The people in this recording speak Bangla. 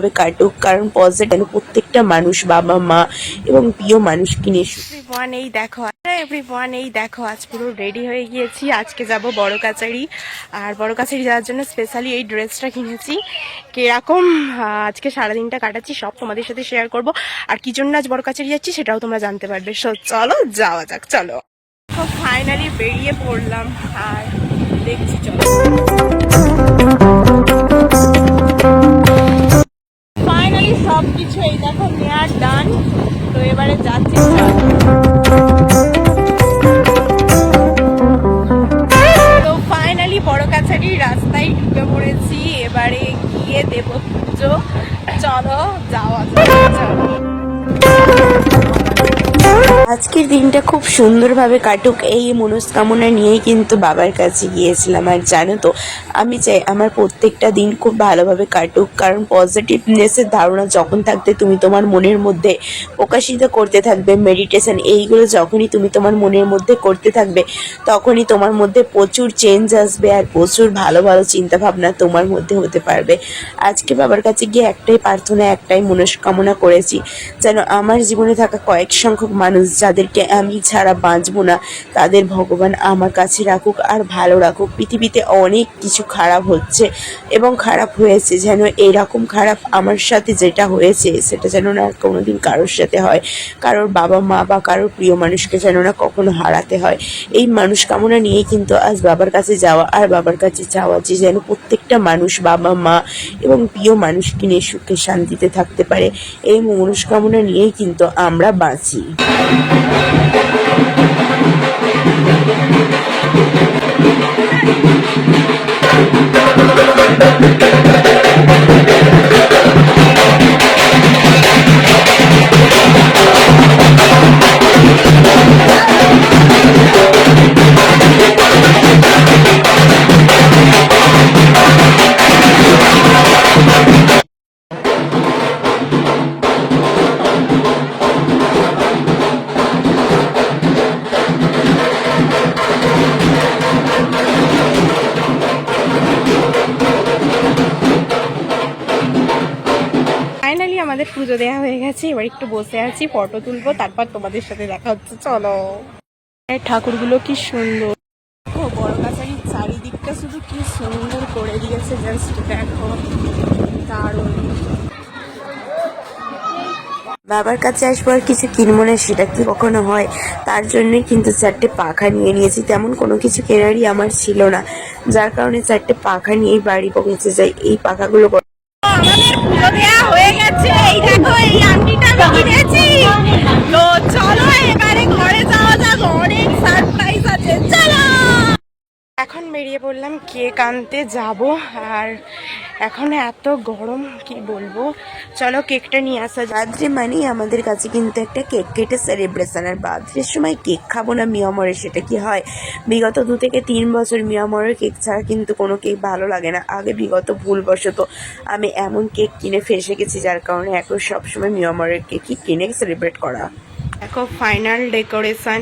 ভালোভাবে কাটুক, কারণ পজিটিভ প্রত্যেকটা মানুষ বাবা মা এবং প্রিয় মানুষকে নিয়ে। এভরিওয়ান এই দেখো আজ পুরো রেডি হয়ে গিয়েছি। আজকে যাব বড় কাছারি, আর বড় কাছারি যাওয়ার জন্য স্পেশালি এই ড্রেসটা কিনেছি। কিরকম আজকে সারাদিনটা কাটাচ্ছি সব তোমাদের সাথে শেয়ার করব, আর কি জন্য আজ বড় কাছারি যাচ্ছি সেটাও তোমরা জানতে পারবে। সো চলো যাওয়া যাক। চলো ফাইনালি বেরিয়ে পড়লাম, আর দেখছি চলো ফাইনালি সব কিছু এই দেখো নেয়ার ডান। তো এবারে যাচ্ছি। তো ফাইনালি বড় কাছারি রাস্তায় ঢুকে পড়েছি, এবারে গিয়ে দেব পুজো। চলো যাওয়া যাক। আজকের দিনটা খুব সুন্দরভাবে কাটুক এই মনস্কামনা নিয়েই কিন্তু বাবার কাছে গিয়েছিলাম। আর জানো তো, আমি চাই আমার প্রত্যেকটা দিন খুব ভালোভাবে কাটুক, কারণ পজিটিভনেসের ধারণা যখন থাকতে তুমি তোমার মনের মধ্যে প্রকাশিত করতে থাকবে, মেডিটেশন এইগুলো যখনই তুমি তোমার মনের মধ্যে করতে থাকবে, তখনই তোমার মধ্যে প্রচুর চেঞ্জ আসবে, আর প্রচুর ভালো ভালো চিন্তাভাবনা তোমার মধ্যে হতে পারবে। আজকে বাবার কাছে গিয়ে একটাই প্রার্থনা, একটাই মনস্কামনা করেছি, যেন আমার জীবনে থাকা কয়েক সংখ্যক মানুষ যাদেরকে আমি ছাড়া বাঁচবো না, তাদের ভগবান আমার কাছে রাখুক আর ভালো রাখুক। পৃথিবীতে অনেক কিছু খারাপ হচ্ছে এবং খারাপ হয়েছে, যেন এরকম খারাপ আমার সাথে যেটা হয়েছে সেটা যেন না কোনোদিন কারোর সাথে হয়, কারোর বাবা মা বা কারোর প্রিয় মানুষকে যেন না কখনো হারাতে হয়। এই মানুষ কামনা নিয়েই কিন্তু আজ বাবার কাছে যাওয়া, আর বাবার কাছে চাওয়া যে যেন প্রত্যেকটা মানুষ বাবা মা এবং প্রিয় মানুষকে নিয়ে সুখে শান্তিতে থাকতে পারে। এই মনস্কামনা নিয়েই কিন্তু আমরা বাঁচি। ফাইনালি আমাদের পুজো দেওয়া হয়ে গেছে, এবার একটু বসে আছি, ফটো তুলবো, তারপর তোমাদের সাথে দেখা হচ্ছে। চলো। ঠাকুরগুলো কি সুন্দর, ও বড় কাছারির চারিদিকটা শুধু কি সুন্দর করে দিয়েছে, জাস্ট দেখো, দারুণ। বাবার কাছে আসবো আর কিছু কিনবো না সেটা কি কখনো হয়? তার জন্যই কিন্তু 4টে পাখা নিয়ে নিয়েছি। তেমন কোনো কিছু কেনারই আমার ছিল না, যার কারণে 4টে পাখা নিয়েই বাড়ি পৌঁছে যাই। এই পাখাগুলো আমাদের পুজো দেওয়া হয়ে গেছে, এই দেখো এই আংটিটা আমি কিনেছি। তো চলো এবারে ঘরে যাওয়া যাক, অনেক সারপ্রাইজ আছে। চলো এখন বেরিয়ে পড়লাম, কেক আনতে যাব, আর এখন এত গরম কি বলবো। চলো কেকটা নিয়ে আসা যাক। বার্থডে মানেই আমাদের কাছে কিন্তু একটা কেক কেটে সেলিব্রেশন, আর বার্থডের সময় কেক খাবো না মিয়ামরে সেটা কি হয়? বিগত 2 থেকে 3 বছর মিয়ামরের কেক ছাড়া কিন্তু কোনো কেক ভালো লাগে না। আগে বিগত ভুলবশত আমি এমন কেক কিনে ফেসে গেছি, যার কারণে এখন সবসময় মিয়ামরের কেকই কিনে সেলিব্রেট করা। দেখো ফাইনাল ডেকোরেশন।